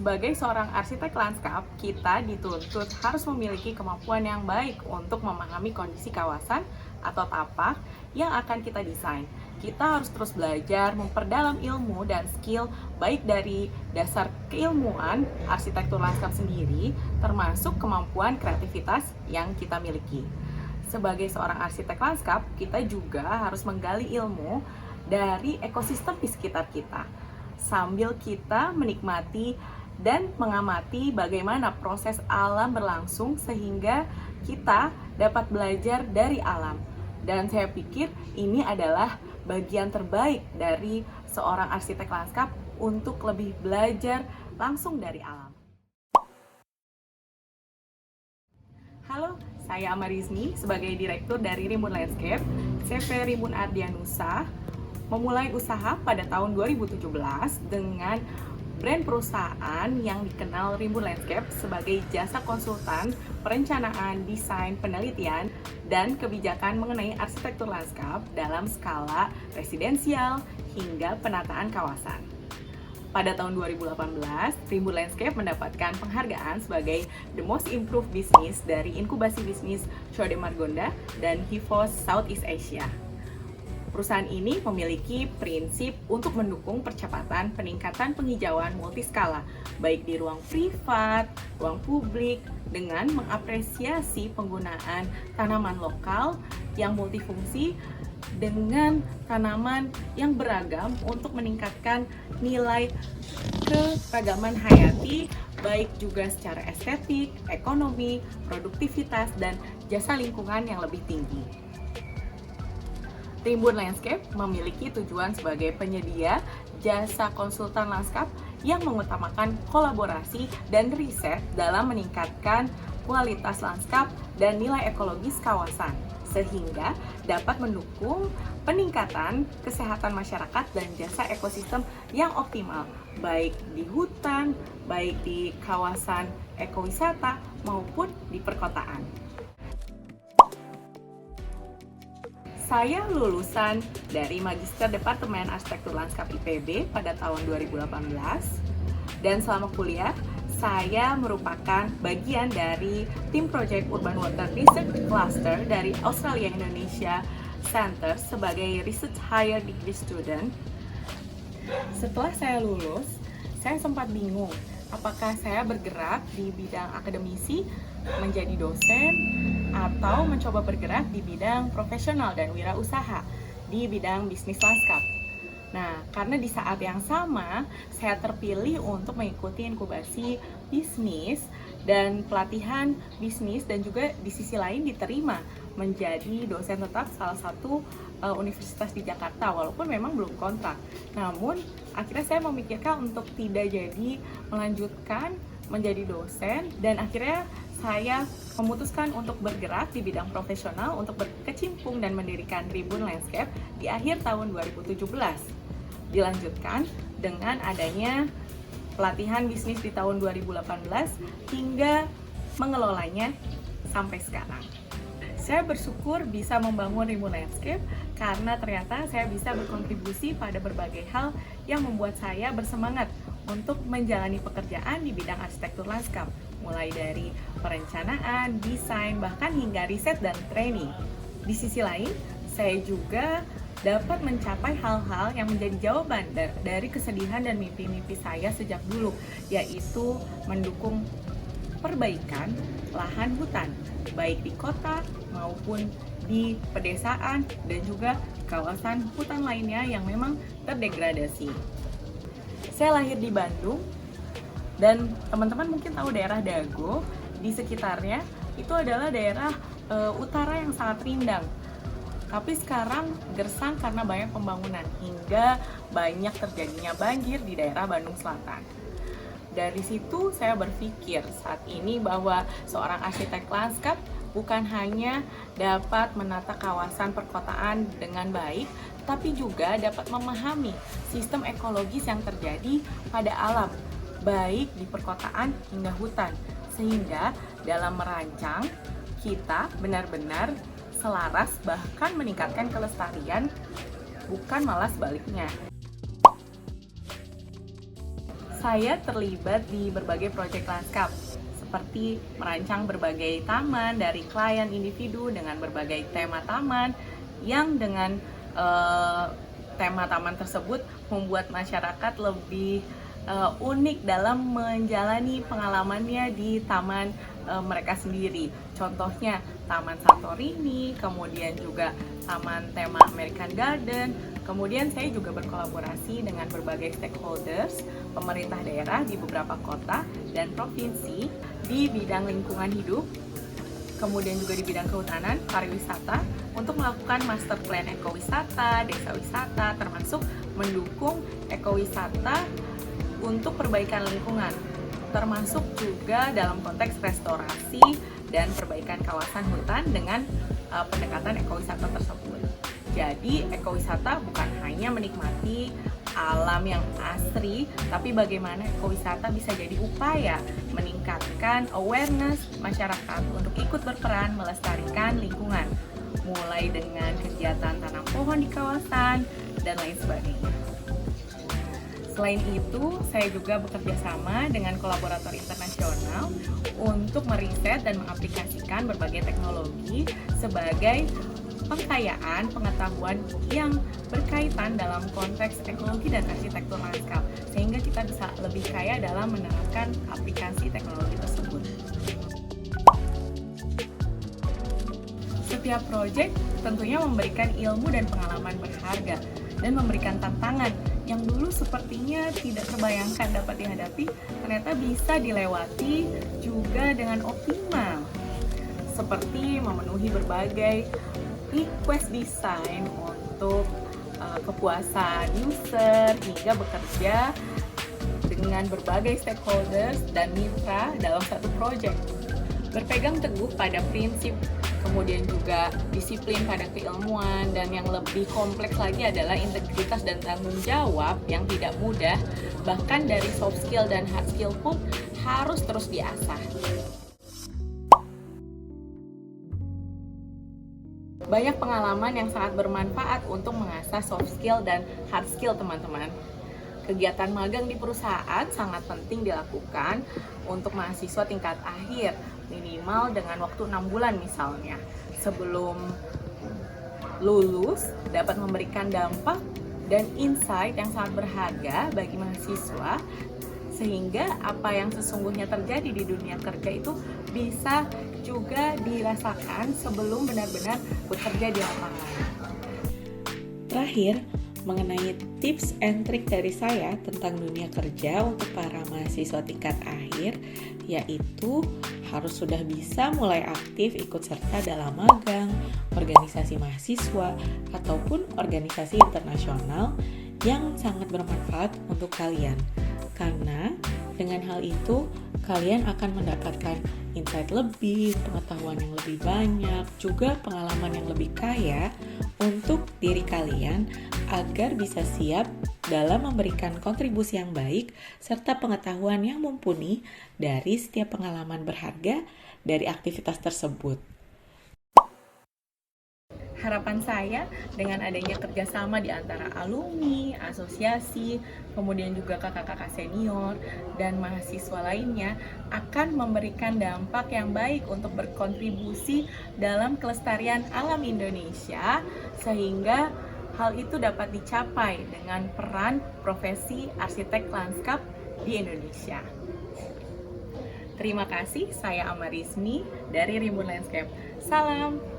Sebagai seorang arsitek lanskap, kita dituntut harus memiliki kemampuan yang baik untuk memahami kondisi kawasan atau tapak yang akan kita desain. Kita harus terus belajar, memperdalam ilmu dan skill baik dari dasar keilmuan arsitektur lanskap sendiri, termasuk kemampuan kreativitas yang kita miliki. Sebagai seorang arsitek lanskap, kita juga harus menggali ilmu dari ekosistem di sekitar kita, sambil kita menikmati dan mengamati bagaimana proses alam berlangsung sehingga kita dapat belajar dari alam. Dan saya pikir ini adalah bagian terbaik dari seorang arsitek lanskap untuk lebih belajar langsung dari alam. Halo, saya Amarizmi sebagai Direktur dari Rimbun Landscape, CV Rimbun Ardianusa, memulai usaha pada tahun 2017 dengan brand perusahaan yang dikenal Rimbun Landscape sebagai jasa konsultan, perencanaan, desain, penelitian, dan kebijakan mengenai arsitektur lanskap dalam skala residensial hingga penataan kawasan. Pada tahun 2018, Rimbun Landscape mendapatkan penghargaan sebagai The Most Improved Business dari Inkubasi Bisnis Chode Margonda dan Hivos Southeast Asia. Perusahaan ini memiliki prinsip untuk mendukung percepatan peningkatan penghijauan multiskala, baik di ruang privat, ruang publik, dengan mengapresiasi penggunaan tanaman lokal yang multifungsi dengan tanaman yang beragam untuk meningkatkan nilai keragaman hayati, baik juga secara estetik, ekonomi, produktivitas, dan jasa lingkungan yang lebih tinggi. Rimbun Landscape memiliki tujuan sebagai penyedia jasa konsultan lanskap yang mengutamakan kolaborasi dan riset dalam meningkatkan kualitas lanskap dan nilai ekologis kawasan, sehingga dapat mendukung peningkatan kesehatan masyarakat dan jasa ekosistem yang optimal, baik di hutan, baik di kawasan ekowisata, maupun di perkotaan. Saya lulusan dari Magister Departemen Arsitektur Lanskap IPB pada tahun 2018, dan selama kuliah saya merupakan bagian dari tim Project Urban Water Research Cluster dari Australia Indonesia Center sebagai Research Higher Degree Student. Setelah saya lulus, saya sempat bingung apakah saya bergerak di bidang akademisi menjadi dosen atau mencoba bergerak di bidang profesional dan wirausaha di bidang bisnis lanskap. Nah, karena di saat yang sama saya terpilih untuk mengikuti inkubasi bisnis dan pelatihan bisnis, dan juga di sisi lain diterima menjadi dosen tetap salah satu universitas di Jakarta, walaupun memang belum kontrak. Namun akhirnya saya memikirkan untuk tidak jadi melanjutkan menjadi dosen, dan akhirnya saya memutuskan untuk bergerak di bidang profesional untuk berkecimpung dan mendirikan Rimbun Landscape di akhir tahun 2017. Dilanjutkan dengan adanya pelatihan bisnis di tahun 2018 hingga mengelolanya sampai sekarang. Saya bersyukur bisa membangun Rimbun Landscape karena ternyata saya bisa berkontribusi pada berbagai hal yang membuat saya bersemangat untuk menjalani pekerjaan di bidang arsitektur lanskap, mulai dari perencanaan, desain, bahkan hingga riset dan training. Di sisi lain, saya juga dapat mencapai hal-hal yang menjadi jawaban dari kesedihan dan mimpi-mimpi saya sejak dulu, yaitu mendukung perbaikan lahan hutan, baik di kota maupun di pedesaan dan juga kawasan hutan lainnya yang memang terdegradasi. Saya lahir di Bandung, dan teman-teman mungkin tahu daerah Dago, di sekitarnya itu adalah daerah utara yang sangat rindang. Tapi sekarang gersang karena banyak pembangunan hingga banyak terjadinya banjir di daerah Bandung Selatan. Dari situ saya berpikir saat ini bahwa seorang arsitek lanskap bukan hanya dapat menata kawasan perkotaan dengan baik, tapi juga dapat memahami sistem ekologis yang terjadi pada alam, baik di perkotaan hingga hutan, sehingga dalam merancang kita benar-benar selaras, bahkan meningkatkan kelestarian, bukan malah sebaliknya. Saya terlibat di berbagai proyek lanskap, seperti merancang berbagai taman dari klien individu dengan berbagai tema taman, yang dengan tema taman tersebut membuat masyarakat lebih unik dalam menjalani pengalamannya di taman mereka sendiri. Contohnya Taman Santorini, kemudian juga Taman Tema American Garden. Kemudian saya juga berkolaborasi dengan berbagai stakeholders, pemerintah daerah di beberapa kota dan provinsi di bidang lingkungan hidup, kemudian juga di bidang kehutanan, pariwisata, untuk melakukan master plan ekowisata, desa wisata, termasuk mendukung ekowisata untuk perbaikan lingkungan, termasuk juga dalam konteks restorasi dan perbaikan kawasan hutan dengan pendekatan ekowisata tersebut. Jadi ekowisata bukan hanya menikmati alam yang asri, tapi bagaimana ekowisata bisa jadi upaya meningkatkan awareness masyarakat untuk ikut berperan melestarikan lingkungan, mulai dengan kegiatan tanam pohon di kawasan dan lain sebagainya. Selain itu, saya juga bekerja sama dengan kolaborator internasional untuk meriset dan mengaplikasikan berbagai teknologi sebagai pengkayaan pengetahuan yang berkaitan dalam konteks ekologi dan arsitektur lanskap, sehingga kita bisa lebih kaya dalam menerapkan aplikasi teknologi tersebut. Setiap proyek tentunya memberikan ilmu dan pengalaman berharga dan memberikan tantangan yang dulu sepertinya tidak terbayangkan dapat dihadapi, ternyata bisa dilewati juga dengan optimal, seperti memenuhi berbagai request desain untuk kepuasan user, hingga bekerja dengan berbagai stakeholders dan mitra dalam satu proyek. Berpegang teguh pada prinsip, kemudian juga disiplin pada keilmuan, dan yang lebih kompleks lagi adalah integritas dan tanggung jawab yang tidak mudah, bahkan dari soft skill dan hard skill pun harus terus diasah. Banyak pengalaman yang sangat bermanfaat untuk mengasah soft skill dan hard skill teman-teman. Kegiatan magang di perusahaan sangat penting dilakukan untuk mahasiswa tingkat akhir, minimal dengan waktu 6 bulan misalnya. Sebelum lulus dapat memberikan dampak dan insight yang sangat berharga bagi mahasiswa, sehingga apa yang sesungguhnya terjadi di dunia kerja itu bisa juga dirasakan sebelum benar-benar bekerja di lapangan. Terakhir, mengenai tips and trik dari saya tentang dunia kerja untuk para mahasiswa tingkat akhir, yaitu harus sudah bisa mulai aktif ikut serta dalam magang, organisasi mahasiswa, ataupun organisasi internasional yang sangat bermanfaat untuk kalian. Karena dengan hal itu, kalian akan mendapatkan insight lebih, pengetahuan yang lebih banyak, juga pengalaman yang lebih kaya untuk diri kalian agar bisa siap dalam memberikan kontribusi yang baik serta pengetahuan yang mumpuni dari setiap pengalaman berharga dari aktivitas tersebut. Harapan saya dengan adanya kerjasama di antara alumni, asosiasi, kemudian juga kakak-kakak senior, dan mahasiswa lainnya akan memberikan dampak yang baik untuk berkontribusi dalam kelestarian alam Indonesia, sehingga hal itu dapat dicapai dengan peran profesi arsitek lanskap di Indonesia. Terima kasih, saya Amarismi dari Rimbun Landscape. Salam!